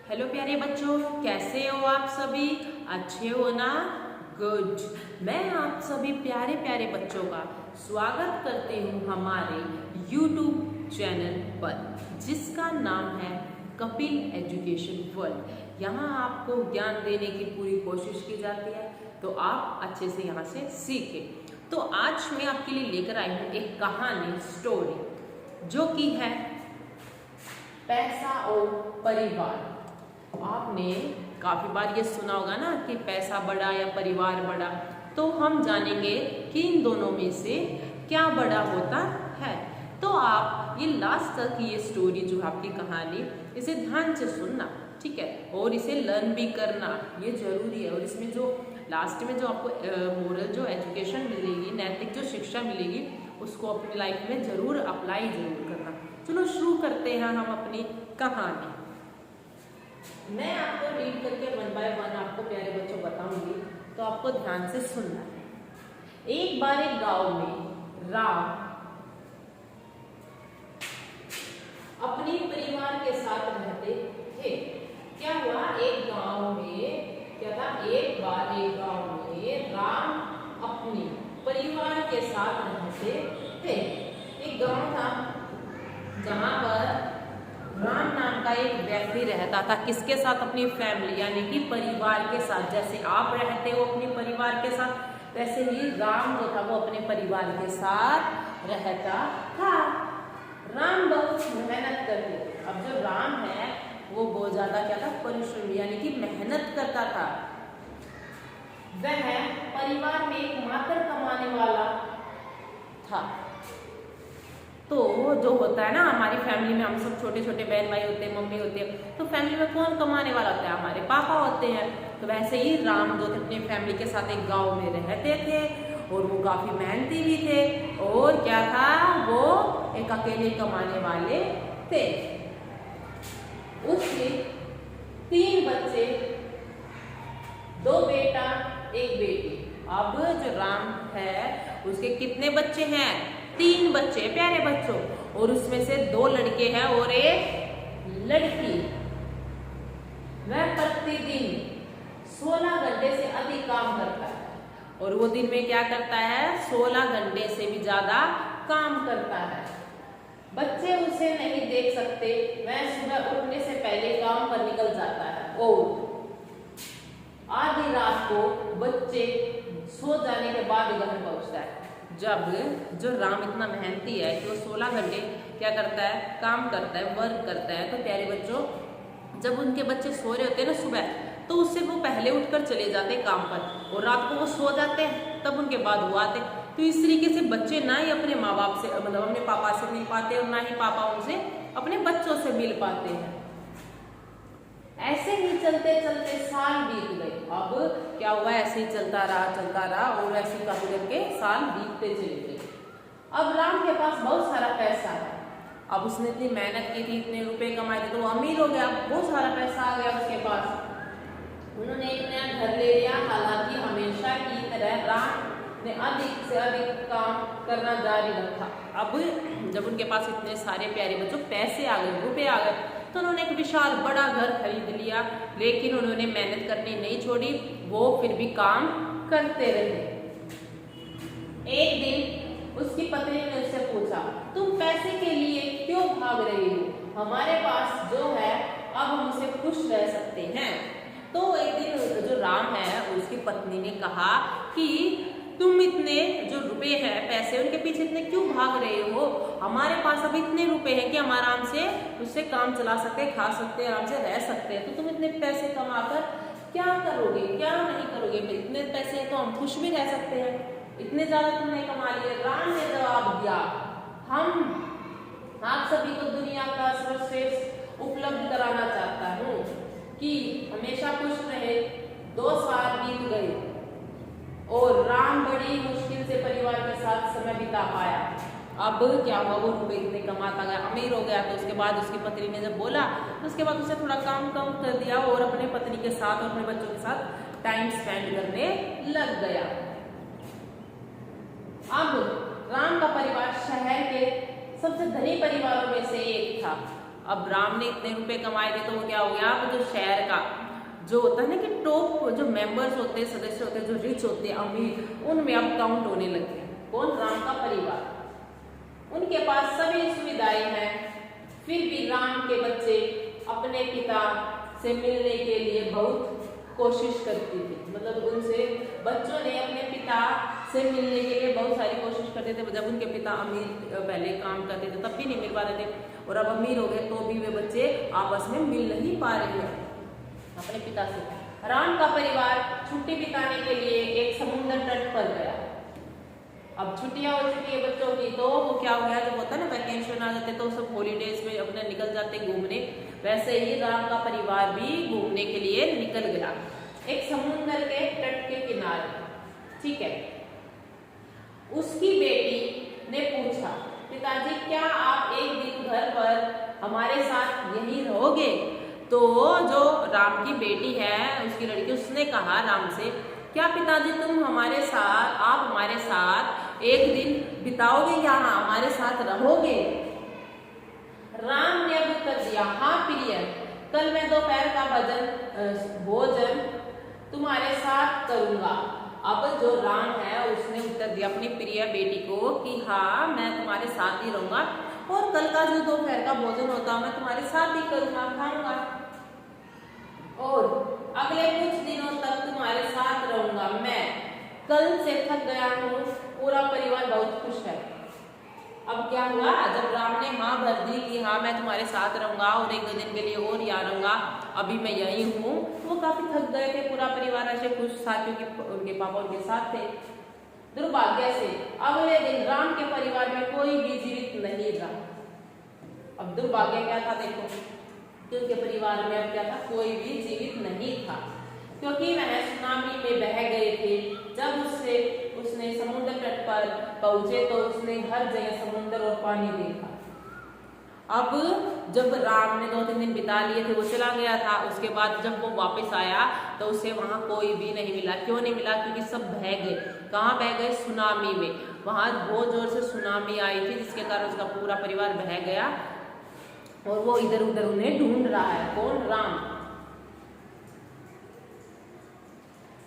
Hello प्यारे बच्चों, कैसे हो आप सभी? अच्छे हो ना? गुड। मैं आप सभी प्यारे प्यारे बच्चों का स्वागत करती हूँ हमारे YouTube चैनल पर, जिसका नाम है कपिल एजुकेशन वर्ल्ड। यहाँ आपको ज्ञान देने की पूरी कोशिश की जाती है, तो आप अच्छे से यहाँ से सीखें। तो आज मैं आपके लिए लेकर आई हूँ एक कहानी, स्टोरी, जो कि है पैसा और परिवार। आपने काफी बार ये सुना होगा ना कि पैसा बड़ा या परिवार बड़ा, तो हम जानेंगे कि इन दोनों में से क्या बड़ा होता है। तो आप ये लास्ट तक ये स्टोरी जो आपकी कहानी, इसे ध्यान से सुनना, ठीक है, और इसे लर्न भी करना, ये जरूरी है। और इसमें जो लास्ट में जो आपको मोरल जो एजुकेशन मिलेगी, नैतिक जो शिक्षा मिलेगी, उसको अपनी लाइफ में जरूर अप्लाई जरूर करना। चलो शुरू करते हैं हम अपनी कहानी। मैं आपको रीड करके 1 बाय 1 आपको प्यारे बच्चों बताऊंगी, तो आपको ध्यान से सुनना है। एक बार एक गांव में राम अपने परिवार के साथ रहते थे। क्या हुआ? एक गांव में क्या था? एक बार एक गांव में राम अपने परिवार के साथ रहते थे। एक गांव था जहां पर राम नाम का एक व्यक्ति रहता था। किसके साथ? अपनी फैमिली, यानी कि परिवार के साथ। जैसे आप रहते हो अपने परिवार के साथ, वैसे ही राम जो था वो अपने परिवार के साथ रहता था। राम बहुत मेहनत करते थे। अब जो राम है वो बहुत ज्यादा क्या था? परिश्रमी, यानी कि मेहनत करता था। वह परिवार में एकमात्र कमाने वाला था। तो जो होता है ना, हमारी फैमिली में हम सब छोटे छोटे बहन भाई होते हैं, मम्मी होती है, तो फैमिली में कौन कमाने वाला होता है? हमारे पापा होते हैं। तो वैसे ही राम जो थे अपनी फैमिली के साथ एक गांव में रहते थे, और वो काफी मेहनती भी थे। और क्या था? वो एक अकेले कमाने वाले थे। उसके 3 बच्चे, 2 बेटा 1 बेटी। अब जो राम है उसके कितने बच्चे हैं? 3 बच्चे प्यारे बच्चों, और उसमें से 2 लड़के हैं और 1 लड़की। वह प्रतिदिन 16 घंटे से अधिक काम करता है। और वो दिन में क्या करता है? 16 घंटे से भी ज्यादा काम करता है। बच्चे उसे नहीं देख सकते। वह सुबह उठने से पहले काम पर निकल जाता है, और आधी रात को बच्चे सो जाने के बाद घर पहुंचता है। जब जो राम इतना मेहनती है कि वो 16 घंटे क्या करता है? काम करता है, वर्क करता है। तो प्यारे बच्चों, जब उनके बच्चे सो रहे होते हैं ना सुबह, तो उससे वो पहले उठकर चले जाते हैं काम पर, और रात को वो सो जाते हैं, तब उनके बाद वो आते। तो इस तरीके से बच्चे ना ही अपने माँ बाप से, मतलब अपने पापा से मिल पाते, और ना ही पापा उनसे अपने बच्चों से मिल पाते हैं। ऐसे ही चलते चलते साल बीत गए। अब क्या हुआ? ऐसे ही चलता रहा, और ऐसे करके साल बीतते चले गए। अब राम के पास बहुत सारा पैसा है। अब उसने इतनी मेहनत की थी, इतने रुपए कमाए थे, तो वो अमीर हो गया। बहुत सारा पैसा आ गया उसके पास। उन्होंने एक नया घर ले लिया। हालांकि हमेशा की तरह राम ने अधिक से अधिक काम करना जारी रखा। अब जब उनके पास इतने सारे प्यारे बच्चों पैसे आ गए, रुपए आ गए, तो उन्होंने एक विशाल बड़ा घर खरीद लिया। लेकिन उन्होंने मेहनत करनी नहीं छोड़ी, वो फिर भी काम करते रहे। एक दिन उसकी पत्नी ने उससे पूछा, तुम पैसे के लिए क्यों भाग रही हो? हमारे पास जो है अब हम उसे खुश रह सकते हैं। तो एक दिन जो राम है उसकी पत्नी ने कहा कि तुम इतने जो रुपए हैं, पैसे, उनके पीछे इतने क्यों भाग रहे हो? हमारे पास अब इतने रुपए हैं कि हम आराम से उससे काम चला सकते हैं, खा सकते हैं, आराम से रह सकते हैं। तो तुम इतने पैसे कमाकर क्या करोगे, क्या नहीं करोगे? इतने पैसे हैं तो हम खुश भी रह सकते हैं, इतने ज्यादा तुमने कमा लिए। राम ने जवाब दिया, हम आप सभी को दुनिया का सर्वश्रेष्ठ उपलब्ध कराना चाहता हूँ कि हमेशा खुश रहे। 2 साल बीत गए और राम बड़ी मुश्किल से परिवार के साथ समय बिता पाया। अब क्या हुआ? वो रुपए इतने कमाता गया, अमीर हो गया। तो उसके बाद उसकी पत्नी ने जब बोला, तो उसके बाद उसे थोड़ा काम कम कर दिया, और अपने पत्नी के साथ और अपने बच्चों के साथ टाइम स्पेंड करने लग गया। अब राम का परिवार शहर के सबसे धनी परिवारों में से एक था। अब राम ने इतने रुपए कमाए थे, तो वो क्या हो गया, अब जो शहर का जो होता है ना कि टॉप जो मेंबर्स होते हैं, सदस्य होते हैं, जो रिच होते हैं, अमीर, उनमें अब काउंट होने लग गए। कौन? राम का परिवार। उनके पास सभी सुविधाएं हैं, फिर भी राम के बच्चे अपने पिता से मिलने के लिए बहुत कोशिश करती थी। मतलब उनसे बच्चों ने अपने पिता से मिलने के लिए बहुत सारी कोशिश करते थे। जब उनके पिता अमीर पहले काम करते थे तब भी नहीं मिल पा रहे थे, और अब अमीर हो गए तो भी वे बच्चे आपस में मिल नहीं पा रहे हैं अपने पिता से। राम का परिवार छुट्टी बिताने के लिए एक समुद्र तट पर गया। अब छुट्टियां हो चुकी है बच्चों की, तो वो क्या हो गया, जब होता है ना वैकेशन आ जाते तो सब हॉलीडेज में अपने निकल जाते घूमने, वैसे ही राम का परिवार भी घूमने के लिए निकल गया एक समुद्र के तट के किनारे। ठीक है, उसकी बेटी ने पूछा, पिताजी क्या आप एक दिन घर पर हमारे साथ यहीं रहोगे? तो जो राम की बेटी है, उसकी लड़की, उसने कहा राम से, क्या पिताजी तुम हमारे साथ, आप हमारे साथ एक दिन बिताओगे, यहाँ हमारे साथ रहोगे? राम ने अब उत्तर दिया, हाँ प्रिय, कल मैं दोपहर का भोजन तुम्हारे साथ करूंगा। अब जो राम है उसने उत्तर दिया अपनी प्रिय बेटी को कि हाँ मैं तुम्हारे साथ ही रहूंगा, और कल का जो दोपहर का भोजन होता है मैं तुम्हारे साथ ही करूंगा, खाऊंगा, और अगले कुछ दिनों तक तुम्हारे साथ रहूंगा। मैं कल से थक गया हूँ, पूरा परिवार बहुत खुश है। अब क्या हुआ, जब राम ने हाँ भर दी कि हाँ मैं तुम्हारे साथ रहूंगा और एक दो दिन के लिए और यहाँ रहूंगा, अभी मैं यही हूँ, वो काफी थक गए थे, पूरा परिवार ऐसे खुश था क्योंकि उनके पापा उनके साथ थे। दुर्भाग्य से अगले दिन राम के परिवार में कोई भी जीवित नहीं रहा। अब दुर्भाग्य क्या था, देखो कि उनके परिवार में अब क्या था, कोई भी जीवित नहीं था, क्योंकि वह सुनामी में बह गए थे। जब उसने समुद्र तट पर पहुंचे तो उसने हर जगह समुद्र और पानी देखा। अब जब राम ने 2-3 दिन बिता लिए थे, वो चला गया था, उसके बाद जब वो वापस आया तो उसे वहां कोई भी नहीं मिला। क्यों नहीं मिला? क्योंकि सब बह गए। कहाँ बह गए? सुनामी में। वहां बहुत जोर से सुनामी आई थी जिसके कारण उसका पूरा परिवार बह गया, और वो इधर उधर उन्हें ढूंढ रहा है। कौन? राम।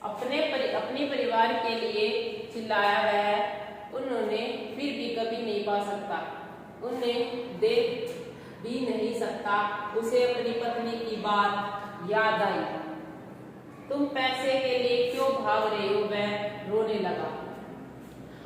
अपने परिवार के लिए चिल्लाया है, उन्होंने फिर भी कभी नहीं पा सकता, उन्हें देख भी नहीं सकता। उसे अपनी पत्नी की बात याद आई। तुम पैसे के लिए क्यों भाग रहे हो? वह रोने लगा।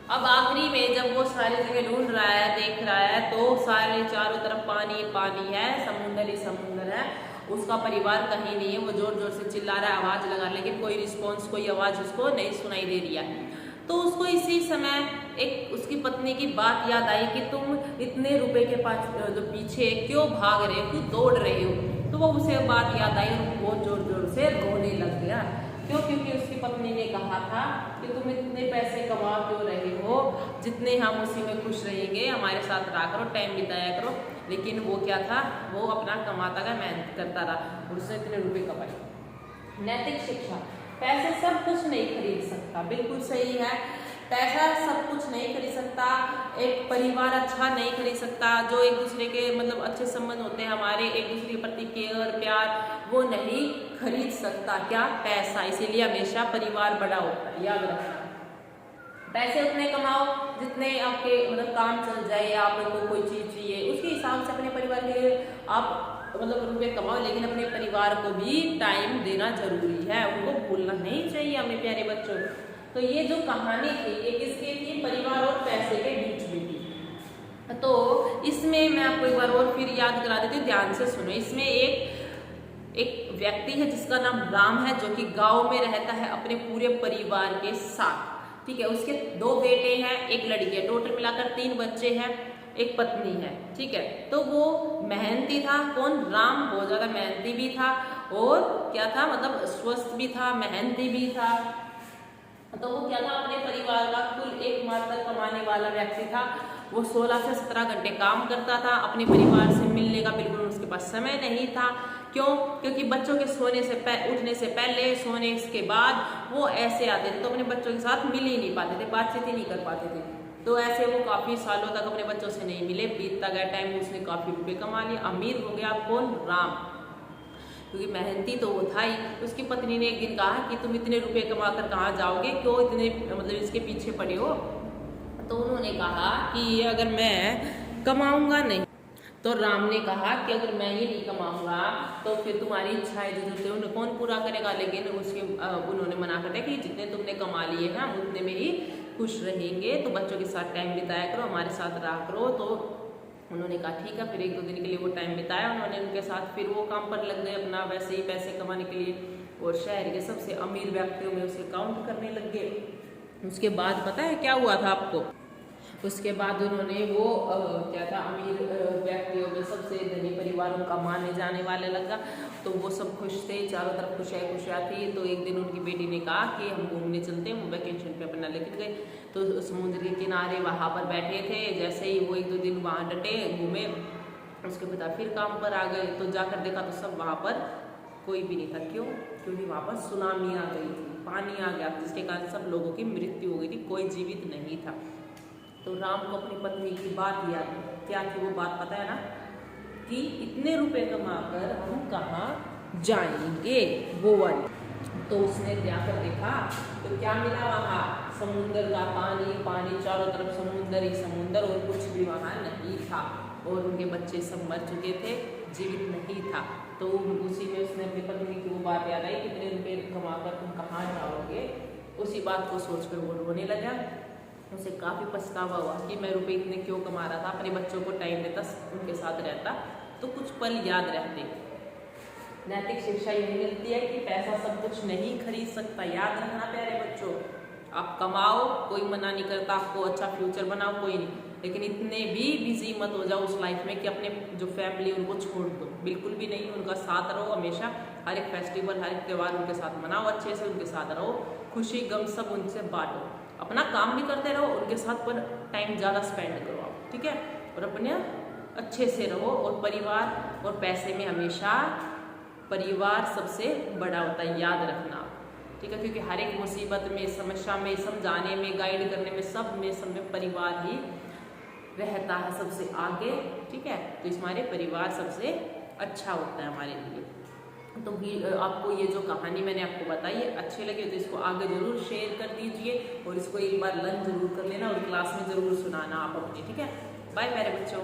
अब आखिरी में जब वो सारी जगह ढूंढ रहा है, देख रहा है, तो सारे चारों तरफ पानी पानी है, समुद्र ही समुद्र है, उसका परिवार कहीं नहीं है। वो जोर जोर से चिल्ला रहा है, आवाज लगा, लेकिन कोई रिस्पॉन्स, कोई आवाज उसको नहीं सुनाई दे रही है। तो उसको इसी समय एक उसकी पत्नी की बात याद आई कि तुम इतने रुपए के पास जो पीछे क्यों भाग रहे हो, क्यों दौड़ रहे हो? तो वो उसे बात याद आई और वो जोर जोर से रोने लग गया। क्यों? क्योंकि उसकी पत्नी ने कहा था कि तुम इतने पैसे कमा क्यों रहे हो, जितने हम उसी में खुश रहेंगे, हमारे साथ रहा करो, टाइम बिताया करो। लेकिन वो क्या था, वो अपना कमाता गया, मेहनत करता रहा और उसने इतने रुपए कमाए। नैतिक शिक्षा, पैसे सब कुछ नहीं खरीद सकता। बिल्कुल सही है, पैसा सब कुछ नहीं खरीद सकता, एक परिवार अच्छा नहीं खरीद सकता, जो एक दूसरे के मतलब अच्छे संबंध होते हैं हमारे, एक दूसरे के प्रति केयर प्यार, वो नहीं खरीद सकता। क्या? पैसा। इसीलिए हमेशा परिवार बड़ा होता है, याद रखना। पैसे उतने कमाओ जितने आपके मतलब काम चल जाए, आपको कोई चीज चाहिए उसके हिसाब से अपने परिवार के लिए आप मतलब रुपए कमाओ, लेकिन अपने परिवार को भी टाइम देना जरूरी है, उनको भूलना नहीं चाहिए हमें प्यारे बच्चों। तो ये जो कहानी थी ये किसकी थी? परिवार और पैसे के बीच में थी। तो इसमें मैं आपको एक बार और फिर याद करा देती हूँ, ध्यान से सुनो। इसमें एक व्यक्ति है जिसका नाम राम है, जो कि गांव में रहता है अपने पूरे परिवार के साथ। ठीक है, उसके 2 बेटे हैं, एक लड़की है, टोटल मिलाकर 3 बच्चे हैं, एक पत्नी है। ठीक है, तो वो मेहनती था। कौन? राम बहुत ज्यादा मेहनती भी था और क्या था, मतलब स्वस्थ भी था, मेहनती भी था। तो वो क्या था, अपने परिवार का कुल एकमात्र कमाने वाला व्यक्ति था। वो 16 से 17 घंटे काम करता था, अपने परिवार से मिलने का बिल्कुल उसके पास समय नहीं था। क्यों? क्योंकि बच्चों के उठने से पहले, सोने के बाद वो ऐसे आते थे, तो अपने बच्चों के साथ मिल ही नहीं पाते थे, बातचीत ही नहीं कर पाते थे। तो ऐसे वो काफी सालों तक अपने बच्चों से नहीं मिले। बीतता गया टाइम, उसने काफी रुपए कमा लिए, अमीर हो गया। कौन? राम। क्योंकि मेहनती तो वो था ही। उसकी पत्नी ने एक दिन कहा कि तुम इतने रुपए कमा कर कहाँ जाओगे, क्यों इतने मतलब इसके पीछे पड़े हो? तो उन्होंने कहा कि अगर मैं कमाऊंगा नहीं, तो राम ने कहा कि अगर मैं ही नहीं कमाऊंगा तो फिर तुम्हारी इच्छाएं जो थे उन्हें कौन पूरा करेगा? लेकिन उसके उन्होंने मना कर दिया कि जितने तुमने कमा लिए हैं हम उतने में ही खुश रहेंगे, तो बच्चों के साथ टाइम बिताया करो, हमारे साथ रहा करो। तो उन्होंने कहा ठीक है। फिर 1-2 दिन के लिए वो टाइम बिताया उन्होंने उनके साथ। फिर वो काम पर लग गए अपना वैसे ही पैसे कमाने के लिए, और शहर के सबसे अमीर व्यक्तियों में उसे काउंट करने लग गए। उसके बाद पता है क्या हुआ था आपको? उसके बाद उन्होंने वो क्या था, अमीर व्यक्तियों में सबसे धनी परिवार उनका माने जाने वाले लगा। तो वो सब खुश थे, चारों तरफ खुशियाँ थी। तो एक दिन उनकी बेटी ने कहा कि हम घूमने चलते हैं, वो वैकेशन पे अपना लेकर गए। तो समुद्र के किनारे वहाँ पर बैठे थे। जैसे ही वो 1-2 दिन वहाँ डटे घूमे, उसके पिता फिर काम पर आ गए। तो जाकर देखा तो सब वहाँ पर कोई भी नहीं था। क्यों? क्योंकि वहाँ पर सुनामी आ गई थी, पानी आ गया, जिसके कारण सब लोगों की मृत्यु हो गई थी, कोई जीवित नहीं था। तो राम को अपनी पत्नी की बात याद, क्या थी वो बात पता है ना, कि इतने रुपए कमाकर हम कहाँ जाएंगे, वो वाली। तो उसने जाकर देखा तो क्या मिला वहाँ? समुद्र का पानी, पानी चारों तरफ समुद्र ही समुद्र, और कुछ भी वहाँ नहीं था। और उनके बच्चे सब मर चुके थे, जीवित नहीं था। तो उसी में उसने अपनी पत्नी की वो बात याद आई, कितने रुपए कमाकर तुम कहाँ जाओगे। उसी बात को सोचकर वो रोने लगा। उसे काफ़ी पछतावा हुआ कि मैं रुपए इतने क्यों कमा रहा था, अपने बच्चों को टाइम देता, उनके साथ रहता तो कुछ पल याद रहते। नैतिक शिक्षा यही मिलती है कि पैसा सब कुछ नहीं खरीद सकता। याद रखना प्यारे बच्चों, आप कमाओ, कोई मना नहीं करता, आपको अच्छा फ्यूचर बनाओ, कोई नहीं, लेकिन इतने भी बिजी मत हो जाओ उस लाइफ में कि अपने जो फैमिली उनको छोड़ दो। बिल्कुल भी नहीं, उनका साथ रहो हमेशा। हर एक फेस्टिवल, हर एक त्यौहार उनके साथ मनाओ, अच्छे से उनके साथ रहो, खुशी गम सब उनसे बांटो। अपना काम भी करते रहो, उनके साथ पर टाइम ज़्यादा स्पेंड करो आप, ठीक है। और अपने अच्छे से रहो। और परिवार और पैसे में हमेशा परिवार सबसे बड़ा होता है, याद रखना, ठीक है। क्योंकि हर एक मुसीबत में, समस्या में, समझाने में, गाइड करने में, सब में परिवार ही रहता है सबसे आगे, ठीक है। तो हमारे परिवार सबसे अच्छा होता है हमारे लिए। तो आपको ये जो कहानी मैंने आपको बताई है अच्छी लगी तो इसको आगे जरूर शेयर कर दीजिए, और इसको एक बार लर्न जरूर कर लेना, और क्लास में जरूर सुनाना आप अपने, ठीक है। बाय प्यारे बच्चों।